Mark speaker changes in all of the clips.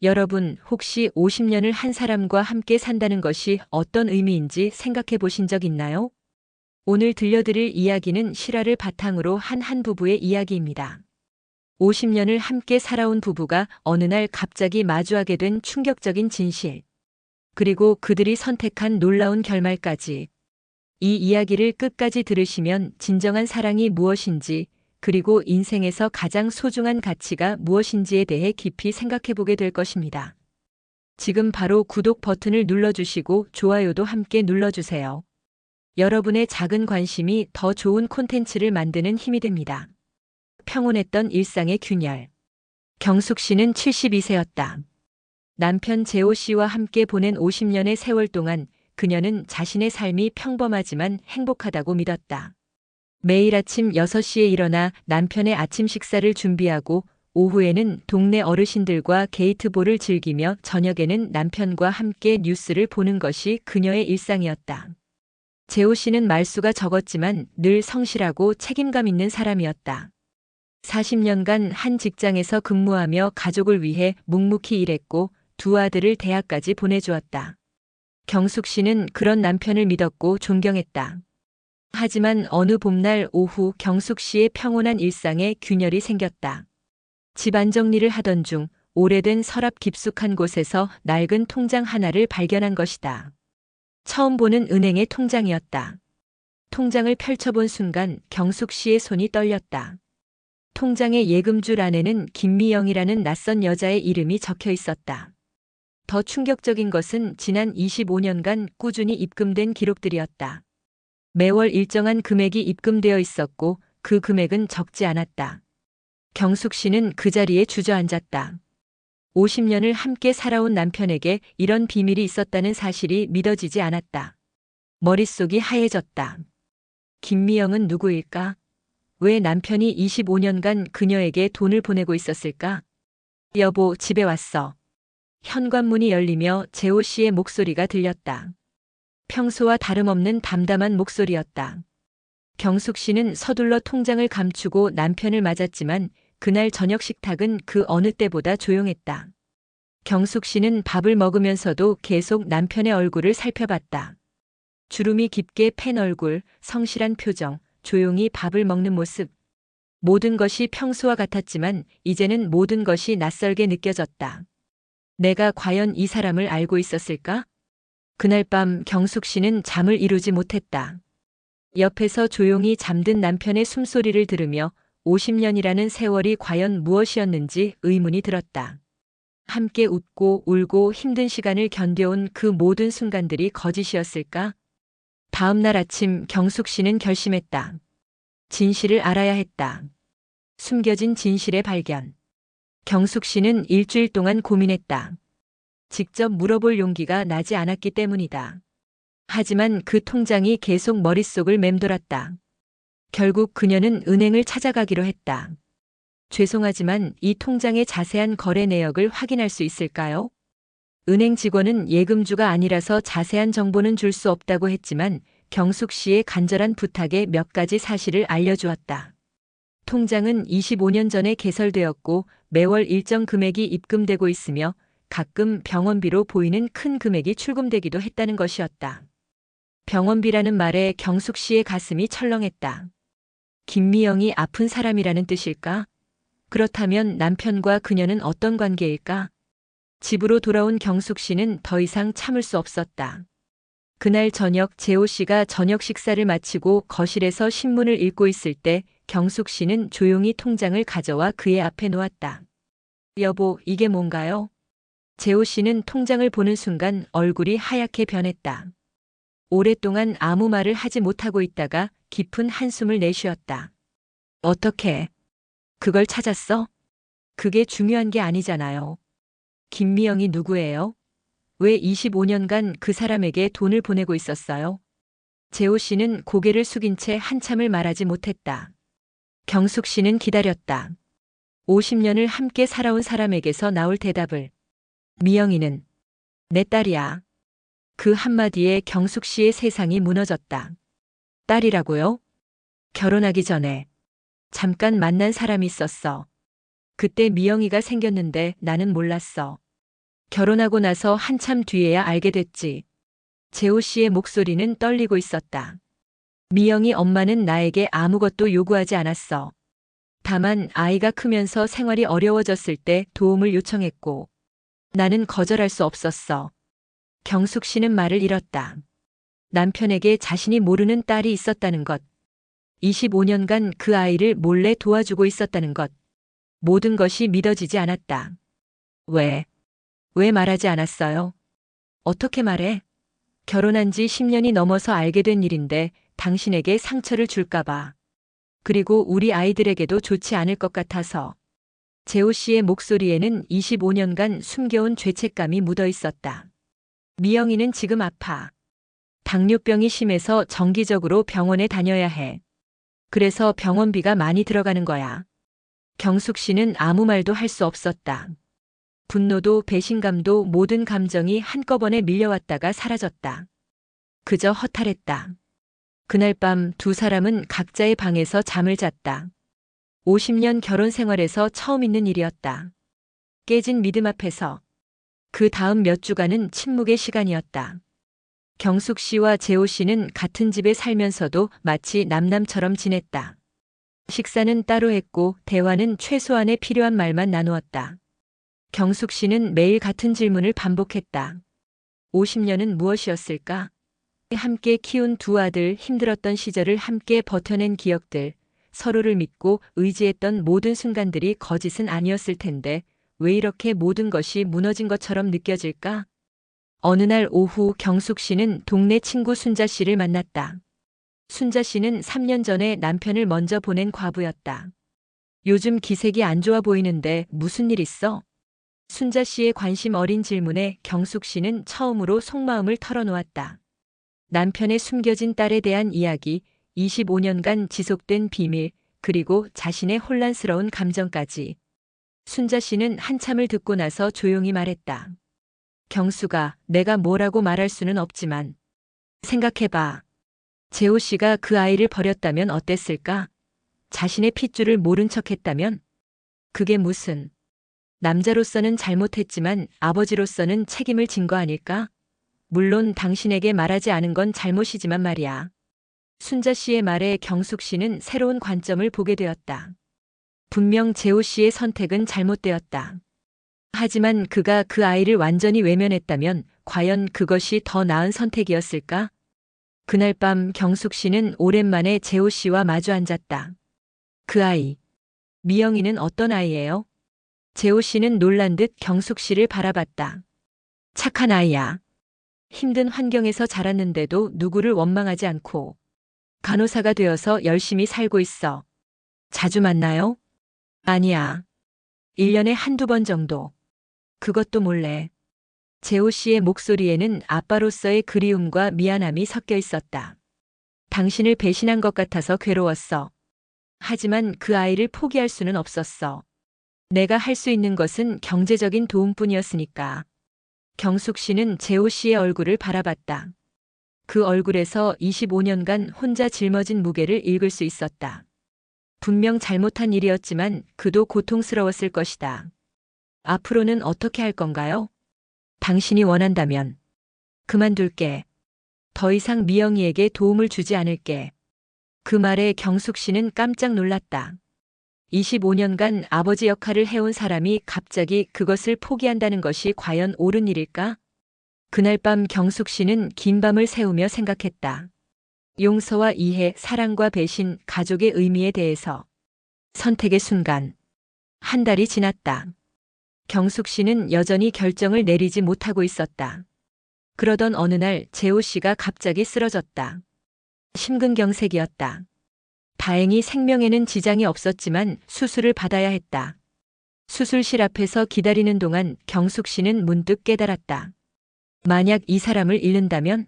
Speaker 1: 여러분, 혹시 50년을 한 사람과 함께 산다는 것이 어떤 의미인지 생각해 보신 적 있나요? 오늘 들려드릴 이야기는 실화를 바탕으로 한 부부의 이야기입니다. 50년을 함께 살아온 부부가 어느 날 갑자기 마주하게 된 충격적인 진실, 그리고 그들이 선택한 놀라운 결말까지. 이 이야기를 끝까지 들으시면 진정한 사랑이 무엇인지, 그리고 인생에서 가장 소중한 가치가 무엇인지에 대해 깊이 생각해 보게 될 것입니다. 지금 바로 구독 버튼을 눌러주시고 좋아요도 함께 눌러주세요. 여러분의 작은 관심이 더 좋은 콘텐츠를 만드는 힘이 됩니다. 평온했던 일상의 균열. 경숙 씨는 72세였다. 남편 재호 씨와 함께 보낸 50년의 세월 동안 그녀는 자신의 삶이 평범하지만 행복하다고 믿었다. 매일 아침 6시에 일어나 남편의 아침 식사를 준비하고 오후에는 동네 어르신들과 게이트볼을 즐기며 저녁에는 남편과 함께 뉴스를 보는 것이 그녀의 일상이었다. 재호 씨는 말수가 적었지만 늘 성실하고 책임감 있는 사람이었다. 40년간 한 직장에서 근무하며 가족을 위해 묵묵히 일했고 두 아들을 대학까지 보내주었다. 경숙 씨는 그런 남편을 믿었고 존경했다. 하지만 어느 봄날 오후 경숙 씨의 평온한 일상에 균열이 생겼다. 집 안정리를 하던 중 오래된 서랍 깊숙한 곳에서 낡은 통장 하나를 발견한 것이다. 처음 보는 은행의 통장이었다. 통장을 펼쳐본 순간 경숙 씨의 손이 떨렸다. 통장의 예금줄 안에는 김미영이라는 낯선 여자의 이름이 적혀 있었다. 더 충격적인 것은 지난 25년간 꾸준히 입금된 기록들이었다. 매월 일정한 금액이 입금되어 있었고 그 금액은 적지 않았다. 경숙 씨는 그 자리에 주저앉았다. 50년을 함께 살아온 남편에게 이런 비밀이 있었다는 사실이 믿어지지 않았다. 머릿속이 하얘졌다. 김미영은 누구일까? 왜 남편이 25년간 그녀에게 돈을 보내고 있었을까? 여보, 집에 왔어. 현관문이 열리며 재호 씨의 목소리가 들렸다. 평소와 다름없는 담담한 목소리였다. 경숙 씨는 서둘러 통장을 감추고 남편을 맞았지만 그날 저녁 식탁은 그 어느 때보다 조용했다. 경숙 씨는 밥을 먹으면서도 계속 남편의 얼굴을 살펴봤다. 주름이 깊게 팬 얼굴, 성실한 표정, 조용히 밥을 먹는 모습. 모든 것이 평소와 같았지만 이제는 모든 것이 낯설게 느껴졌다. 내가 과연 이 사람을 알고 있었을까? 그날 밤 경숙 씨는 잠을 이루지 못했다. 옆에서 조용히 잠든 남편의 숨소리를 들으며 50년이라는 세월이 과연 무엇이었는지 의문이 들었다. 함께 웃고 울고 힘든 시간을 견뎌온 그 모든 순간들이 거짓이었을까? 다음 날 아침 경숙 씨는 결심했다. 진실을 알아야 했다. 숨겨진 진실의 발견. 경숙 씨는 일주일 동안 고민했다. 직접 물어볼 용기가 나지 않았기 때문이다. 하지만 그 통장이 계속 머릿속을 맴돌았다. 결국 그녀는 은행을 찾아가기로 했다. 죄송하지만 이 통장의 자세한 거래 내역을 확인할 수 있을까요? 은행 직원은 예금주가 아니라서 자세한 정보는 줄 수 없다고 했지만 경숙 씨의 간절한 부탁에 몇 가지 사실을 알려주었다. 통장은 25년 전에 개설되었고 매월 일정 금액이 입금되고 있으며 가끔 병원비로 보이는 큰 금액이 출금되기도 했다는 것이었다. 병원비라는 말에 경숙 씨의 가슴이 철렁했다. 김미영이 아픈 사람이라는 뜻일까? 그렇다면 남편과 그녀는 어떤 관계일까? 집으로 돌아온 경숙 씨는 더 이상 참을 수 없었다. 그날 저녁 재호 씨가 저녁 식사를 마치고 거실에서 신문을 읽고 있을 때 경숙 씨는 조용히 통장을 가져와 그의 앞에 놓았다. 여보, 이게 뭔가요? 재호 씨는 통장을 보는 순간 얼굴이 하얗게 변했다. 오랫동안 아무 말을 하지 못하고 있다가 깊은 한숨을 내쉬었다. 어떻게? 그걸 찾았어? 그게 중요한 게 아니잖아요. 김미영이 누구예요? 왜 25년간 그 사람에게 돈을 보내고 있었어요? 재호 씨는 고개를 숙인 채 한참을 말하지 못했다. 경숙 씨는 기다렸다. 50년을 함께 살아온 사람에게서 나올 대답을. 미영이는 내 딸이야. 그 한마디에 경숙 씨의 세상이 무너졌다. 딸이라고요? 결혼하기 전에 잠깐 만난 사람이 있었어. 그때 미영이가 생겼는데 나는 몰랐어. 결혼하고 나서 한참 뒤에야 알게 됐지. 재호 씨의 목소리는 떨리고 있었다. 미영이 엄마는 나에게 아무것도 요구하지 않았어. 다만 아이가 크면서 생활이 어려워졌을 때 도움을 요청했고 나는 거절할 수 없었어. 경숙 씨는 말을 잃었다. 남편에게 자신이 모르는 딸이 있었다는 것. 25년간 그 아이를 몰래 도와주고 있었다는 것. 모든 것이 믿어지지 않았다. 왜 말하지 않았어요? 어떻게 말해? 결혼한 지 10년이 넘어서 알게 된 일인데 당신에게 상처를 줄까봐. 그리고 우리 아이들에게도 좋지 않을 것 같아서. 재호 씨의 목소리에는 25년간 숨겨온 죄책감이 묻어 있었다. 미영이는 지금 아파. 당뇨병이 심해서 정기적으로 병원에 다녀야 해. 그래서 병원비가 많이 들어가는 거야. 경숙 씨는 아무 말도 할 수 없었다. 분노도 배신감도 모든 감정이 한꺼번에 밀려왔다가 사라졌다. 그저 허탈했다. 그날 밤 두 사람은 각자의 방에서 잠을 잤다. 50년 결혼 생활에서 처음 있는 일이었다. 깨진 믿음 앞에서. 그 다음 몇 주간은 침묵의 시간이었다. 경숙 씨와 재호 씨는 같은 집에 살면서도 마치 남남처럼 지냈다. 식사는 따로 했고 대화는 최소한의 필요한 말만 나누었다. 경숙 씨는 매일 같은 질문을 반복했다. 50년은 무엇이었을까? 함께 키운 두 아들, 힘들었던 시절을 함께 버텨낸 기억들, 서로를 믿고 의지했던 모든 순간들이 거짓은 아니었을 텐데 왜 이렇게 모든 것이 무너진 것처럼 느껴질까? 어느 날 오후 경숙 씨는 동네 친구 순자 씨를 만났다. 순자 씨는 3년 전에 남편을 먼저 보낸 과부였다. 요즘 기색이 안 좋아 보이는데 무슨 일 있어? 순자 씨의 관심 어린 질문에 경숙 씨는 처음으로 속마음을 털어놓았다. 남편의 숨겨진 딸에 대한 이야기, 25년간 지속된 비밀, 그리고 자신의 혼란스러운 감정까지. 순자 씨는 한참을 듣고 나서 조용히 말했다. 경수가 내가 뭐라고 말할 수는 없지만 생각해봐. 재호 씨가 그 아이를 버렸다면 어땠을까? 자신의 핏줄을 모른 척했다면? 그게 무슨 남자로서는 잘못했지만 아버지로서는 책임을 진 거 아닐까? 물론 당신에게 말하지 않은 건 잘못이지만 말이야. 순자 씨의 말에 경숙 씨는 새로운 관점을 보게 되었다. 분명 재호 씨의 선택은 잘못되었다. 하지만 그가 그 아이를 완전히 외면했다면 과연 그것이 더 나은 선택이었을까? 그날 밤 경숙 씨는 오랜만에 재호 씨와 마주 앉았다. 그 아이. 미영이는 어떤 아이예요? 재호 씨는 놀란 듯 경숙 씨를 바라봤다. 착한 아이야. 힘든 환경에서 자랐는데도 누구를 원망하지 않고 간호사가 되어서 열심히 살고 있어. 자주 만나요? 아니야. 1년에 한두 번 정도. 그것도 몰래. 재호 씨의 목소리에는 아빠로서의 그리움과 미안함이 섞여 있었다. 당신을 배신한 것 같아서 괴로웠어. 하지만 그 아이를 포기할 수는 없었어. 내가 할 수 있는 것은 경제적인 도움뿐이었으니까. 경숙 씨는 재호 씨의 얼굴을 바라봤다. 그 얼굴에서 25년간 혼자 짊어진 무게를 읽을 수 있었다. 분명 잘못한 일이었지만 그도 고통스러웠을 것이다. 앞으로는 어떻게 할 건가요? 당신이 원한다면. 그만둘게. 더 이상 미영이에게 도움을 주지 않을게. 그 말에 경숙 씨는 깜짝 놀랐다. 25년간 아버지 역할을 해온 사람이 갑자기 그것을 포기한다는 것이 과연 옳은 일일까? 그날 밤 경숙 씨는 긴 밤을 새우며 생각했다. 용서와 이해, 사랑과 배신, 가족의 의미에 대해서. 선택의 순간. 한 달이 지났다. 경숙 씨는 여전히 결정을 내리지 못하고 있었다. 그러던 어느 날 재호 씨가 갑자기 쓰러졌다. 심근경색이었다. 다행히 생명에는 지장이 없었지만 수술을 받아야 했다. 수술실 앞에서 기다리는 동안 경숙 씨는 문득 깨달았다. 만약 이 사람을 잃는다면?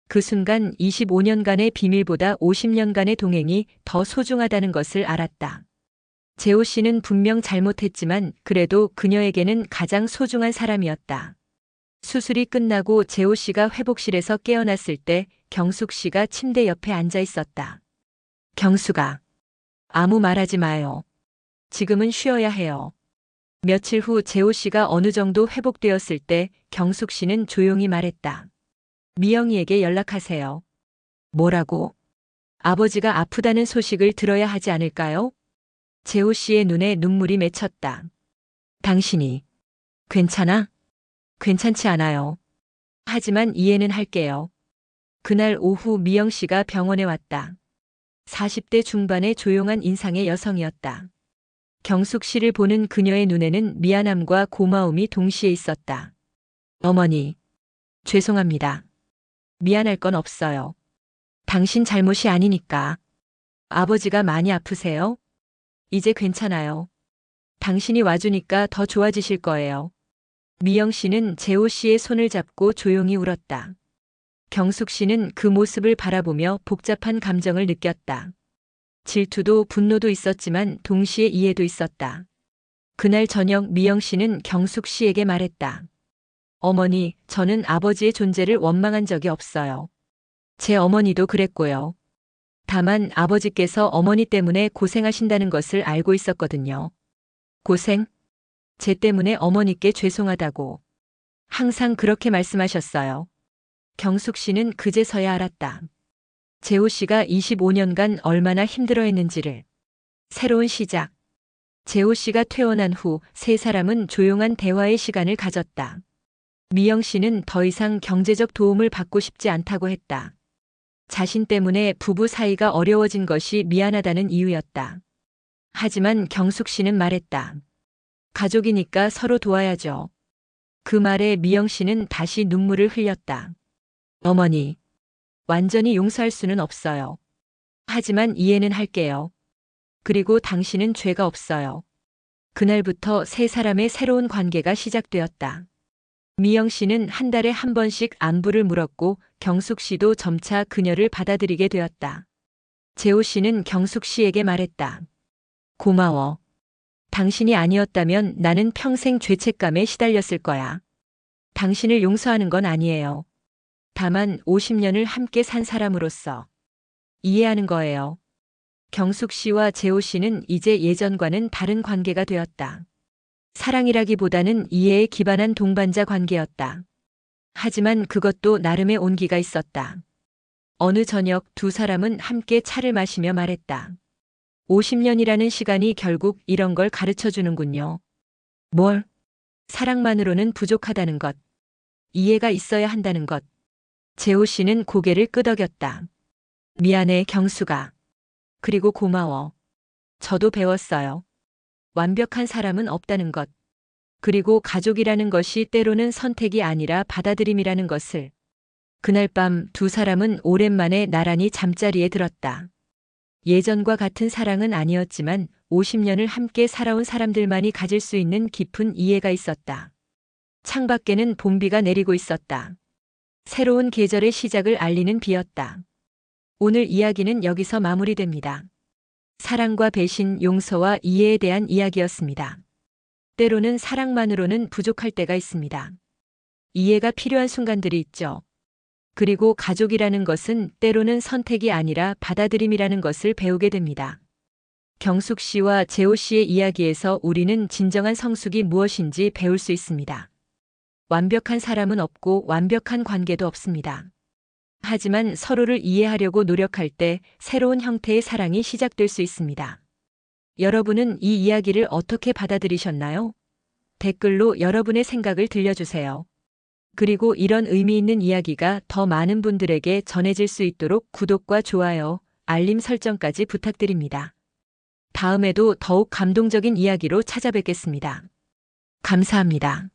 Speaker 1: 그 순간 25년간의 비밀보다 50년간의 동행이 더 소중하다는 것을 알았다. 재호 씨는 분명 잘못했지만 그래도 그녀에게는 가장 소중한 사람이었다. 수술이 끝나고 재호 씨가 회복실에서 깨어났을 때 경숙 씨가 침대 옆에 앉아 있었다. 경숙아, 아무 말하지 마요. 지금은 쉬어야 해요. 며칠 후 재호 씨가 어느 정도 회복되었을 때 경숙 씨는 조용히 말했다. 미영이에게 연락하세요. 뭐라고? 아버지가 아프다는 소식을 들어야 하지 않을까요? 재호 씨의 눈에 눈물이 맺혔다. 당신이 괜찮아? 괜찮지 않아요. 하지만 이해는 할게요. 그날 오후 미영 씨가 병원에 왔다. 40대 중반의 조용한 인상의 여성이었다. 경숙 씨를 보는 그녀의 눈에는 미안함과 고마움이 동시에 있었다. 어머니, 죄송합니다. 미안할 건 없어요. 당신 잘못이 아니니까. 아버지가 많이 아프세요? 이제 괜찮아요. 당신이 와주니까 더 좋아지실 거예요. 미영 씨는 재호 씨의 손을 잡고 조용히 울었다. 경숙 씨는 그 모습을 바라보며 복잡한 감정을 느꼈다. 질투도 분노도 있었지만 동시에 이해도 있었다. 그날 저녁 미영 씨는 경숙 씨에게 말했다. 어머니, 저는 아버지의 존재를 원망한 적이 없어요. 제 어머니도 그랬고요. 다만 아버지께서 어머니 때문에 고생하신다는 것을 알고 있었거든요. 고생? 제 때문에 어머니께 죄송하다고. 항상 그렇게 말씀하셨어요. 경숙 씨는 그제서야 알았다. 재호 씨가 25년간 얼마나 힘들어했는지를. 새로운 시작. 재호 씨가 퇴원한 후 세 사람은 조용한 대화의 시간을 가졌다. 미영 씨는 더 이상 경제적 도움을 받고 싶지 않다고 했다. 자신 때문에 부부 사이가 어려워진 것이 미안하다는 이유였다. 하지만 경숙 씨는 말했다. 가족이니까 서로 도와야죠. 그 말에 미영 씨는 다시 눈물을 흘렸다. 어머니, 완전히 용서할 수는 없어요. 하지만 이해는 할게요. 그리고 당신은 죄가 없어요. 그날부터 세 사람의 새로운 관계가 시작되었다. 미영 씨는 한 달에 한 번씩 안부를 물었고 경숙 씨도 점차 그녀를 받아들이게 되었다. 재호 씨는 경숙 씨에게 말했다. 고마워. 당신이 아니었다면 나는 평생 죄책감에 시달렸을 거야. 당신을 용서하는 건 아니에요. 다만 50년을 함께 산 사람으로서 이해하는 거예요. 경숙 씨와 재호 씨는 이제 예전과는 다른 관계가 되었다. 사랑이라기보다는 이해에 기반한 동반자 관계였다. 하지만 그것도 나름의 온기가 있었다. 어느 저녁 두 사람은 함께 차를 마시며 말했다. 50년이라는 시간이 결국 이런 걸 가르쳐 주는군요. 뭘? 사랑만으로는 부족하다는 것. 이해가 있어야 한다는 것. 재호 씨는 고개를 끄덕였다. 미안해, 경수가. 그리고 고마워. 저도 배웠어요. 완벽한 사람은 없다는 것. 그리고 가족이라는 것이 때로는 선택이 아니라 받아들임이라는 것을. 그날 밤 두 사람은 오랜만에 나란히 잠자리에 들었다. 예전과 같은 사랑은 아니었지만 50년을 함께 살아온 사람들만이 가질 수 있는 깊은 이해가 있었다. 창밖에는 봄비가 내리고 있었다. 새로운 계절의 시작을 알리는 비였다. 오늘 이야기는 여기서 마무리됩니다. 사랑과 배신, 용서와 이해에 대한 이야기였습니다. 때로는 사랑만으로는 부족할 때가 있습니다. 이해가 필요한 순간들이 있죠. 그리고 가족이라는 것은 때로는 선택이 아니라 받아들임이라는 것을 배우게 됩니다. 경숙 씨와 재호 씨의 이야기에서 우리는 진정한 성숙이 무엇인지 배울 수 있습니다. 완벽한 사람은 없고 완벽한 관계도 없습니다. 하지만 서로를 이해하려고 노력할 때 새로운 형태의 사랑이 시작될 수 있습니다. 여러분은 이 이야기를 어떻게 받아들이셨나요? 댓글로 여러분의 생각을 들려주세요. 그리고 이런 의미 있는 이야기가 더 많은 분들에게 전해질 수 있도록 구독과 좋아요, 알림 설정까지 부탁드립니다. 다음에도 더욱 감동적인 이야기로 찾아뵙겠습니다. 감사합니다.